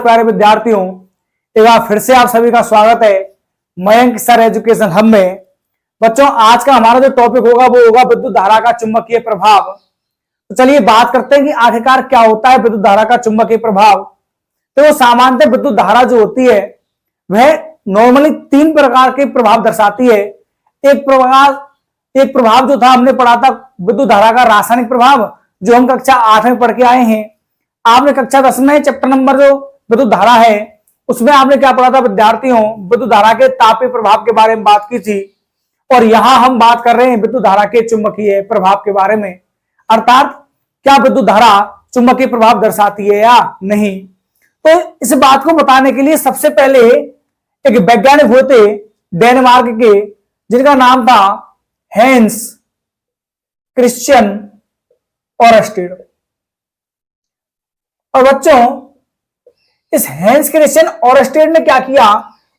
प्यारे विद्यार्थियों, एक बार फिर से आप सभी का स्वागत है मयंक सर एजुकेशन हब में। बच्चों, आज का हमारा जो टॉपिक होगा वो होगा विद्युत धारा का चुंबकीय प्रभाव। तो चलिए बात करते हैं कि आखिरकार क्या होता है विद्युत धारा का चुंबकीय प्रभाव। तो सामान्यतः विद्युत धारा जो होती है वह नॉर्मली तीन प्रकार के प्रभाव दर्शाती है। एक प्रभाव जो था हमने पढ़ा था विद्युत धारा का रासायनिक प्रभाव, जो हम कक्षा 8 में पढ़ के आए हैं। आपने कक्षा 10 में चैप्टर नंबर जो विद्युत धारा है उसमें आपने क्या पढ़ा था विद्यार्थियों, विद्युत धारा के तापीय प्रभाव के बारे में बात की थी। और यहां हम बात कर रहे हैं विद्युत धारा के चुंबकीय प्रभाव के बारे में, अर्थात क्या विद्युत धारा चुंबकीय प्रभाव दर्शाती है या नहीं। तो इस बात को बताने के लिए सबसे पहले एक वैज्ञानिक हुए थे डेनमार्क के, जिनका नाम था हैंस क्रिश्चियन ओरस्टेड। और बच्चों, इस हैंस क्रिश्चियन ओरस्टेड ने क्या किया,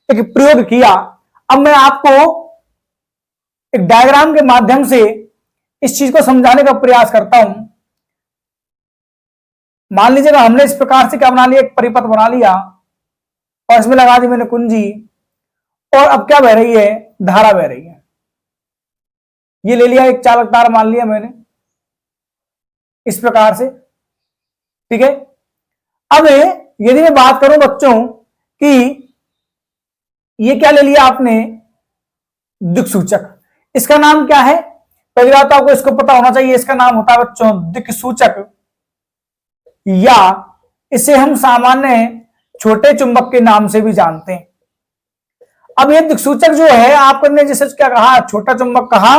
एक प्रयोग किया। अब मैं आपको एक डायग्राम के माध्यम से इस चीज को समझाने का प्रयास करता हूं। मान लीजिएगा हमने इस प्रकार से क्या बना लिया, एक परिपथ बना लिया और इसमें लगा दी मैंने कुंजी, और अब क्या बह रही है, धारा बह रही है। ये ले लिया एक चालक तार, मान लिया मैंने इस प्रकार से, ठीक है। अब यदि मैं बात करूं बच्चों कि ये क्या ले लिया आपने, दिक्सूचक। इसका नाम क्या है, पहली बात तो आपको इसको पता होना चाहिए, इसका नाम होता है बच्चों दिक्सूचक, या इसे हम सामान्य छोटे चुंबक के नाम से भी जानते हैं। अब ये दिक्सूचक जो है, आपने जैसे क्या कहा, छोटा चुंबक कहा,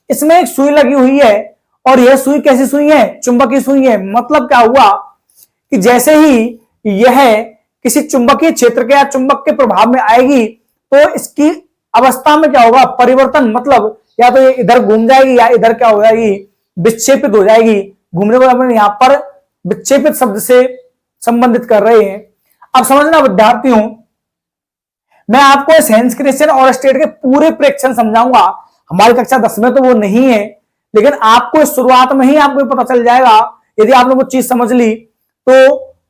इसमें एक सुई लगी हुई है और यह सुई कैसी सुई है, चुंबकीय सुई है। मतलब क्या हुआ कि जैसे ही यह किसी चुंबकीय क्षेत्र के या चुंबक के प्रभाव में आएगी तो इसकी अवस्था में क्या होगा, परिवर्तन। मतलब या तो ये इधर घूम जाएगी या इधर क्या हो जाएगी, विक्षेपित हो जाएगी। घूमने को अपने यहां पर विक्षेपित शब्द से संबंधित कर रहे हैं। अब समझना विद्यार्थियों, मैं आपको इस हैंस क्रिश्चियन ओरस्टेड के पूरे प्रेक्षण समझाऊंगा। हमारी कक्षा 10 में तो वो नहीं है, लेकिन आपको शुरुआत में ही आपको पता चल जाएगा। यदि आपने वो चीज समझ ली तो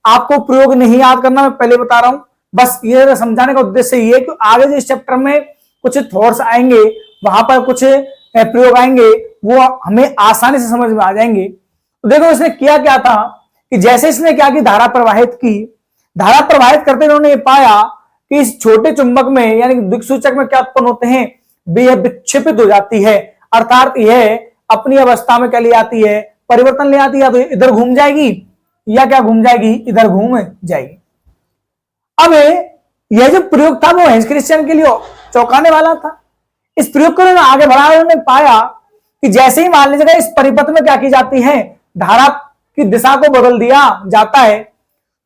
आपको प्रयोग नहीं याद करना, मैं पहले बता रहा हूं। बस ये समझाने का उद्देश्य ये कि आगे जो इस चैप्टर में कुछ थॉट्स आएंगे, वहां पर कुछ प्रयोग आएंगे, वो हमें आसानी से समझ में आ जाएंगे। तो देखो इसने किया क्या था कि जैसे इसने क्या की धारा प्रवाहित की, धारा प्रवाहित करते इन्होंने पाया कि इस छोटे चुंबक में यानी दिक्सूचक में क्या उत्पन्न होते हैं, यह विक्षेपित हो जाती है। अर्थात यह अपनी अवस्था में क्या ले आती है, परिवर्तन ले आती है। तो इधर घूम जाएगी या क्या घूम जाएगी, इधर घूम जाएगी। अब यह जो प्रयोग था वो हैंस क्रिश्चियन के लिए चौंकाने वाला था। इस प्रयोग को उन्होंने आगे बढ़ाया, उन्होंने पाया कि जैसे ही मान लीजिएगा इस परिपथ में क्या की जाती है, धारा की दिशा को बदल दिया जाता है,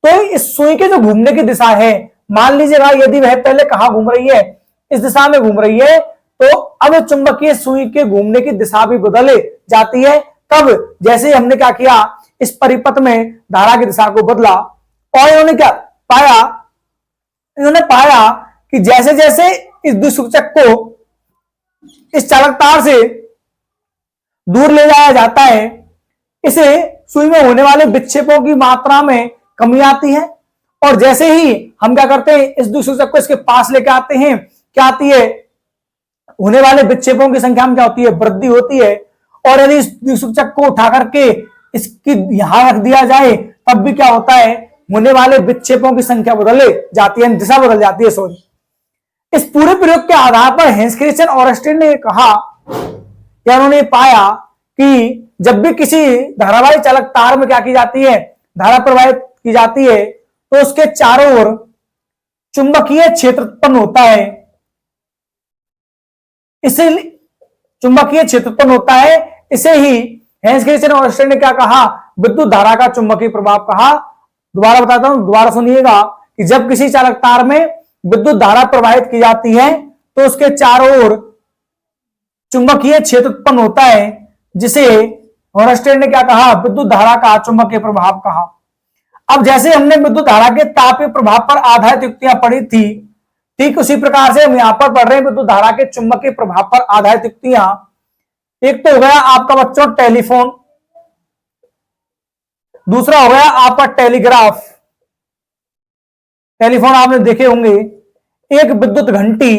तो इस सुई के जो घूमने की दिशा है, मान लीजिएगा यदि वह पहले कहां घूम रही है, इस दिशा में घूम रही है, तो अब चुंबकीय सुई के घूमने की दिशा भी बदल जाती है। तब जैसे हमने क्या किया, इस परिपथ में धारा की दिशा को बदला, और इन्होंने क्या पाया, इन्होंने पाया कि जैसे जैसे इस दिक्सूचक को इस चालक तार से दूर ले जाया जाता है, इसे सुई में होने वाले विक्षेपों की मात्रा में कमी आती है। और जैसे ही हम क्या करते हैं, इस दिक्सूचक को इसके पास लेके आते हैं, क्या आती है, होने वाले विक्षेपों की संख्या में क्या होती है, वृद्धि होती है। और यदि इस दिक्सूचक को उठा करके इसकी यहां रख दिया जाए, तब भी क्या होता है, होने वाले विक्षेपों की संख्या बदल जाती है, दिशा बदल जाती है। सॉरी, इस पूरे प्रयोग के आधार पर हैंस क्रिश्चियन ओरस्टेड ने कहा या उन्होंने पाया कि जब भी किसी धारावाही चालक तार में क्या की जाती है, धारा प्रवाहित की जाती है, तो उसके चारों ओर चुंबकीय क्षेत्र उत्पन्न होता है। इसे चुंबकीय क्षेत्र उत्पन्न होता है, इसे ही हैंस क्रिश्चियन ओरस्टेड ने क्या कहा, विद्युत धारा का चुंबकीय प्रभाव कहा। दोबारा बताता हूं, दोबारा सुनिएगा कि जब किसी चालक तार में विद्युत धारा प्रवाहित की जाती है तो उसके चारों ओर चुंबकीय क्षेत्र उत्पन्न होता है, जिसे ओरस्टेड ने क्या कहा, विद्युत धारा का चुंबकीय प्रभाव कहा। अब जैसे हमने विद्युत धारा के तापीय प्रभाव पर आधारित युक्तियां पढ़ी थी, ठीक उसी प्रकार से हम यहां पर पढ़ रहे हैं विद्युत धारा के चुंबकीय प्रभाव पर आधारित युक्तियां। एक तो हो गया आपका बच्चों टेलीफोन, दूसरा हो गया आपका टेलीग्राफ, टेलीफोन आपने देखे होंगे, एक विद्युत घंटी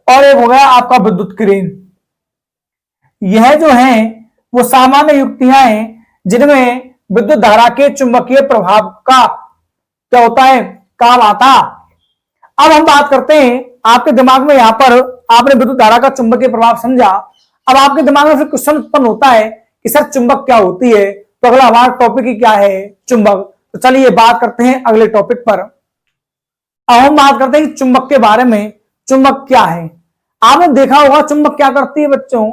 और एक हो गया आपका विद्युत क्रेन। यह जो है वो सामान्य युक्तियां हैं जिनमें विद्युत धारा के चुंबकीय प्रभाव का क्या होता है, काम आता। अब हम बात करते हैं, आपके दिमाग में यहां पर आपने विद्युत धारा का चुंबकीय प्रभाव समझा, अब आपके दिमाग में फिर क्वेश्चन उत्पन्न होता है कि सर चुंबक क्या होती है। तो अगला हमारा टॉपिक ही क्या है, चुंबक। तो चलिए बात करते हैं अगले टॉपिक पर। अब हम बात करते हैं कि चुंबक के बारे में, चुंबक क्या है। आपने देखा होगा चुंबक क्या करती है बच्चों,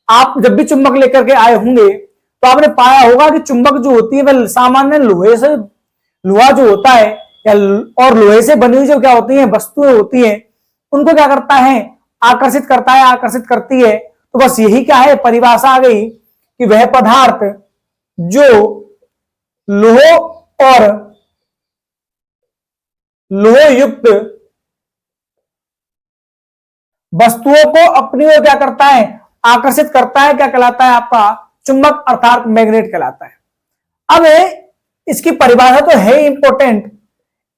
आप जब भी चुंबक लेकर के आए होंगे तो आपने पाया होगा कि चुंबक जो होती है वह सामान्य लोहे से, लोहा जो होता है या और लोहे से बनी हुई जो क्या होती है वस्तुएं होती है, उनको क्या करता है, आकर्षित करता है, आकर्षित करती है। तो बस यही क्या है, परिभाषा आ गई कि वह पदार्थ जो लोह और लोह युक्त वस्तुओं को अपनी ओर क्या करता है, आकर्षित करता है, क्या कहलाता है आपका चुंबक, अर्थात मैग्नेट कहलाता है। अब इसकी परिभाषा तो है इंपॉर्टेंट,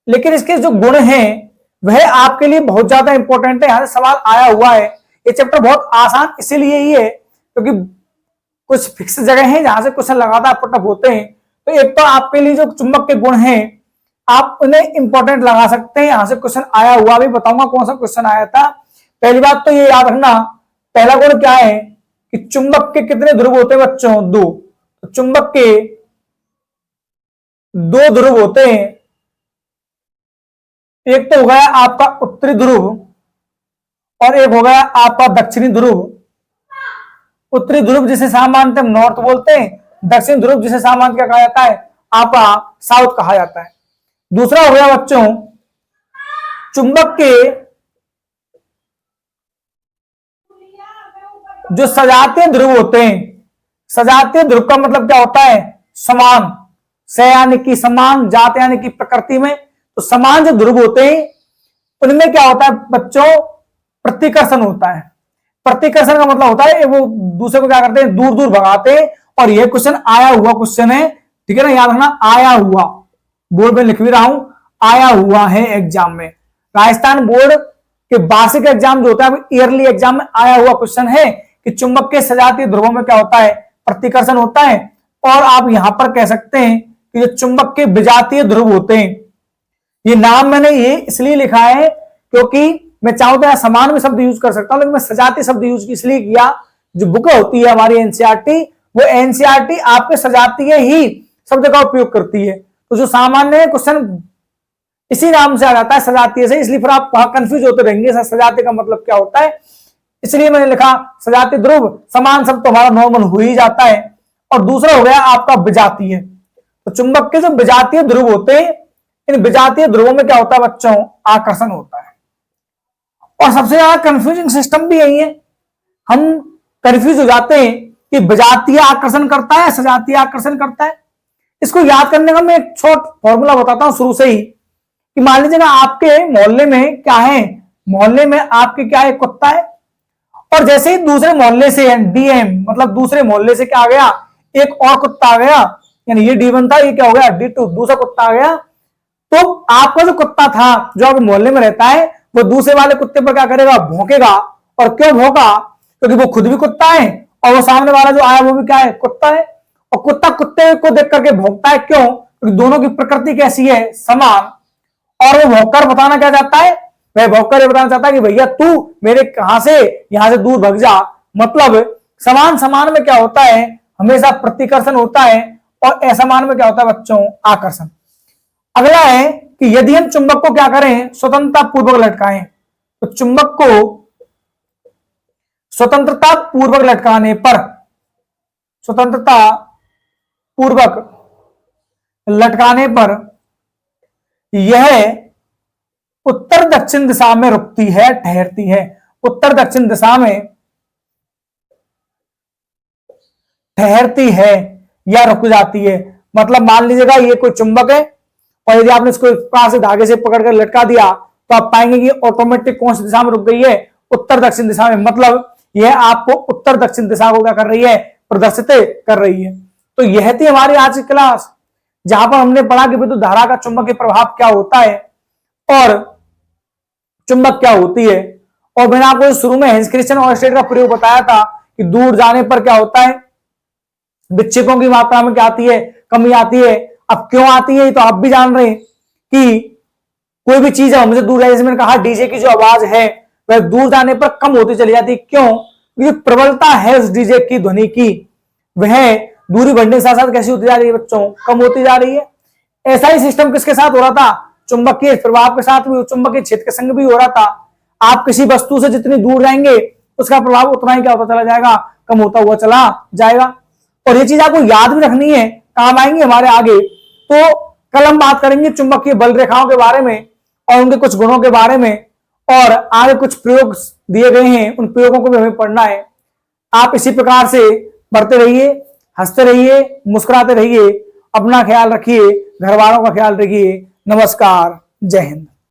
लेकिन इसके जो गुण हैं वह आपके लिए बहुत ज्यादा इंपॉर्टेंट है। यहां से सवाल आया हुआ है। ये चैप्टर बहुत आसान इसीलिए ही है क्योंकि कुछ फिक्स जगह है जहां से क्वेश्चन लगातार पुटअप होते हैं। तो एक तो आपके लिए जो चुंबक के गुण हैं आप उन्हें इंपॉर्टेंट लगा सकते हैं। यहां से क्वेश्चन आया हुआ, भी बताऊंगा कौन सा क्वेश्चन आया था। पहली बात तो ये याद रखना, पहला गुण क्या है कि चुंबक के कितने ध्रुव होते हैं बच्चों, दो। तो चुंबक के दो ध्रुव होते हैं, एक तो हो गया आपका उत्तरी ध्रुव और एक हो गया आपका दक्षिणी ध्रुव। उत्तरी ध्रुव जिसे सामान्यतः नॉर्थ बोलते हैं, दक्षिण ध्रुव जिसे सामान्य क्या कहा जाता है, आपका साउथ कहा जाता है। दूसरा हो गया बच्चों, चुंबक के जो सजातीय ध्रुव होते हैं, सजातीय ध्रुव का मतलब क्या होता है, समान, स यानी कि समान, जात यानी कि प्रकृति में, तो समान जो ध्रुव होते हैं उनमें क्या होता है बच्चों, प्रतिकर्षण होता है। प्रतिकर्षण का मतलब होता है वो दूसरे को क्या करते हैं, दूर दूर भगाते हैं। और यह क्वेश्चन आया हुआ क्वेश्चन है, ठीक है ना, याद रखना, आया हुआ, बोर्ड में लिख भी रहा हूं, आया हुआ है एग्जाम में। राजस्थान बोर्ड के वार्षिक एग्जाम जो होता है ईयरली एग्जाम में आया हुआ क्वेश्चन है कि चुंबक के सजातीय ध्रुवों में क्या होता है, प्रतिकर्षण होता है। और आप यहां पर कह सकते हैं कि जो चुंबक के विजातीय ध्रुव होते हैं, ये नाम मैंने ये इसलिए लिखा है क्योंकि मैं चाहूं तो यहां समान में शब्द यूज कर सकता हूं, लेकिन मैं सजातीय शब्द यूज इसलिए किया, जो बुक होती है हमारी एनसीईआरटी, वो एनसीईआरटी आपके सजातीय ही शब्द का उपयोग करती है। तो जो सामान्य क्वेश्चन इसी नाम से आ जाता है, सजातीय से, इसलिए फिर आप वहां कंफ्यूज होते रहेंगे सजातीय का मतलब क्या होता है। इसलिए मैंने लिखा सजातीय ध्रुव, समान शब्द तो हमारा नॉर्मल हो ही जाता है। और दूसरा हो गया आपका विजातीय। तो चुंबक के जो विजातीय ध्रुव होते हैं, इन विजातीय ध्रुवों में क्या होता है बच्चों, आकर्षण होता है। और सबसे ज्यादा कंफ्यूजिंग सिस्टम भी यही है, हम कंफ्यूज हो जाते हैं कि विजातीय आकर्षण करता है, सजातीय आकर्षण करता है। इसको याद करने का मैं एक छोटा फॉर्मूला बताता हूं शुरू से ही, कि मान लीजिएगा आपके मोहल्ले में क्या है, मोहल्ले में आपके क्या एक कुत्ता है, और जैसे ही दूसरे मोहल्ले से डीएम मतलब दूसरे मोहल्ले से क्या आ गया, एक और कुत्ता आ गया, यानी ये D1 था, ये क्या हो गया D2, दूसरा कुत्ता आ गया। तो आपका जो कुत्ता था जो आपके मोहल्ले में रहता है, वो दूसरे वाले कुत्ते पर क्या करेगा, भौंकेगा। और क्यों भौंका, क्योंकि वो खुद भी कुत्ता है और वो सामने वाला जो आया वो भी क्या है, कुत्ता है। और कुत्ता कुत्ते को देख करके भौंकता है, क्यों, क्योंकि दोनों की प्रकृति कैसी है, समान। और वो भौंककर बताना क्या चाहता है, वह भौंककर ये बताना चाहता है कि भैया तू मेरे कहां से, यहां से दूर भग जा। मतलब समान समान में क्या होता है, हमेशा प्रतिकर्षण होता है, और असमान में क्या होता है बच्चों, आकर्षण। अगला है कि यदि हम चुंबक को क्या करें, स्वतंत्रता पूर्वक लटकाएं, तो चुंबक को स्वतंत्रता पूर्वक लटकाने पर, स्वतंत्रता पूर्वक लटकाने पर यह उत्तर दक्षिण दिशा में रुकती है, ठहरती है। उत्तर दक्षिण दिशा में ठहरती है या रुक जाती है। मतलब मान लीजिएगा ये कोई चुंबक है और यदि आपने इसको पास से धागे से पकड़कर लटका दिया तो आप पाएंगे कि ऑटोमेटिक कौन सी दिशा में रुक गई है, उत्तर दक्षिण दिशा में। मतलब यह आपको उत्तर दक्षिण दिशा को क्या कर रही है, प्रदर्शित कर रही है। तो यह थी हमारी आज की क्लास। जहां पर हमने पढ़ा कि विद्युत धारा का चुंबकीय प्रभाव क्या होता है और चुंबक क्या होती है। और मैंने आपको शुरू में हेंस क्रिस्टियन ओयरस्टेड का प्रयोग बताया था कि दूर जाने पर क्या होता है, विक्षेपों की मात्रा में क्या आती है, कमी आती है। अब क्यों आती है तो आप भी जान रहे हैं कि कोई भी चीज है हमसे दूर है, जैसे मैंने कहा डीजे की जो आवाज है वह दूर जाने पर कम होती चली जाती है। क्यों? क्योंकि प्रबलता है उस डीजे की ध्वनि की वह दूरी बढ़ने के साथ साथ कैसी होती जा रही है बच्चों, कम होती जा रही है। ऐसा ही सिस्टम किसके साथ हो रहा था, चुंबकीय प्रभाव के साथ भी, चुंबकीय क्षेत्र के संग भी हो रहा था। आप किसी वस्तु से जितनी दूर जाएंगे उसका प्रभाव उतना ही क्या होता चला जाएगा, कम होता हुआ चला जाएगा। और ये चीज आपको याद भी रखनी है, काम आएंगे हमारे आगे। तो कल हम बात करेंगे चुंबकीय बल रेखाओं के बारे में और उनके कुछ गुणों के बारे में, और आगे कुछ प्रयोग दिए गए हैं, उन प्रयोगों को भी हमें पढ़ना है। आप इसी प्रकार से पढ़ते रहिए, हंसते रहिए, मुस्कुराते रहिए, अपना ख्याल रखिए, घर वालों का ख्याल रखिए। नमस्कार, जय हिंद।